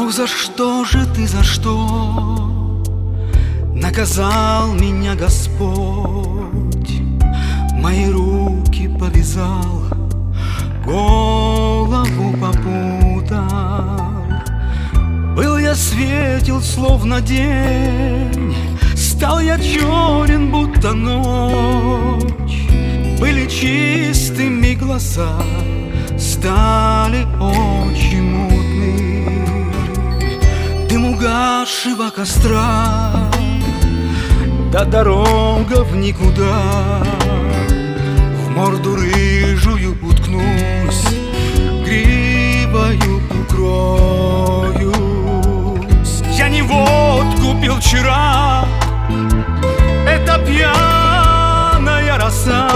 Ох, за что же ты, за что наказал меня Господь? Мои руки повязал, голову попутал. Был я светел, словно день, стал я черен, будто ночь. Были чистыми глаза, стали очи мутны. Дым угасшего костра, да дорога в никуда. В морду рыжую уткнусь, гривою укроюсь. Я не водку пил вчера, это пьяная роса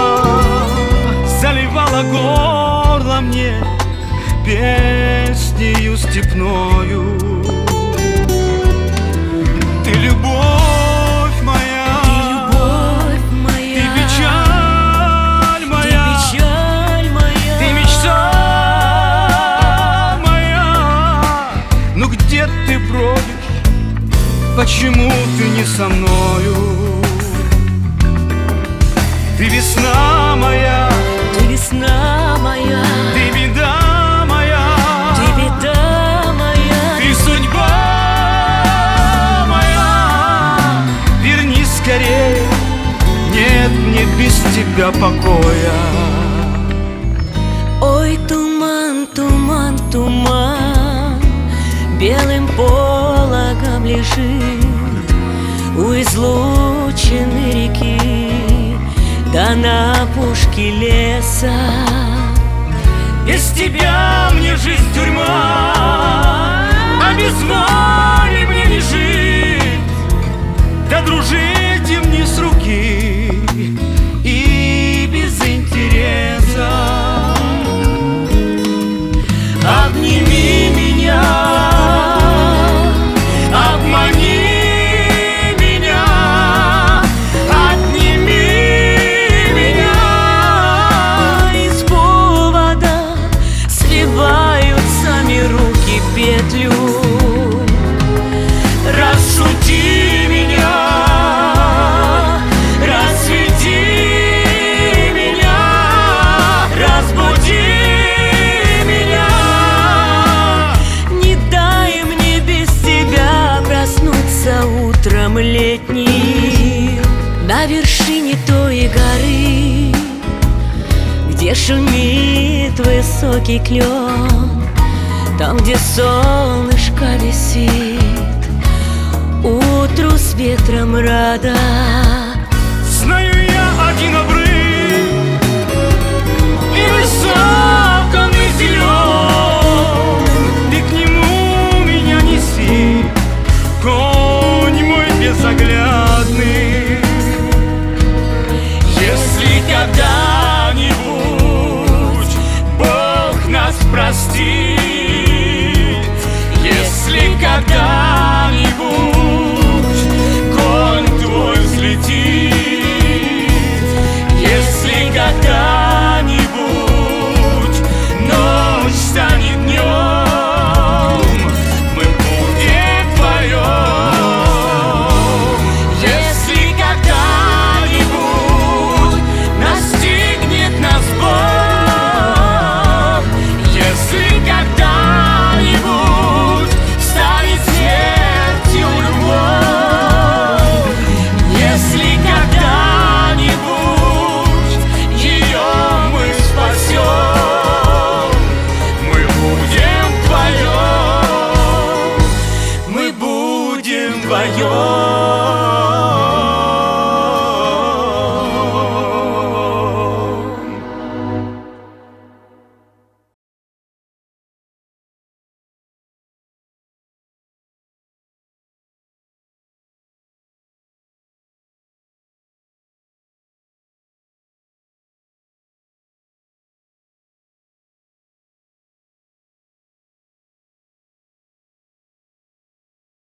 заливала горло мне песнею степною. Ты любовь моя, ты печаль моя, ты мечта моя. Ну где ты бродишь? Почему ты не со мною? Ты весна моя, ты весна моя, ты беда моя, ты беда моя, ты судьба моя. Вернись скорее, нет мне без тебя покоя. Ой, туман, туман, туман, белым пологом лежит у излученной реки, да на опушке леса. Без тебя мне жизнь тюрьма, а без воли мне не жить. Да дружить им не с руки и без интереса. Обними меня, обмани меня, отними меня. Из повода сливают сами руки петлю. Расшути меня, расцвети меня, разбуди меня. Не дай мне без тебя проснуться утром летним на вершине той горы, где шумит высокий клен, там, где солнышко висит, утру с ветром рада. Знаю я один обрыв,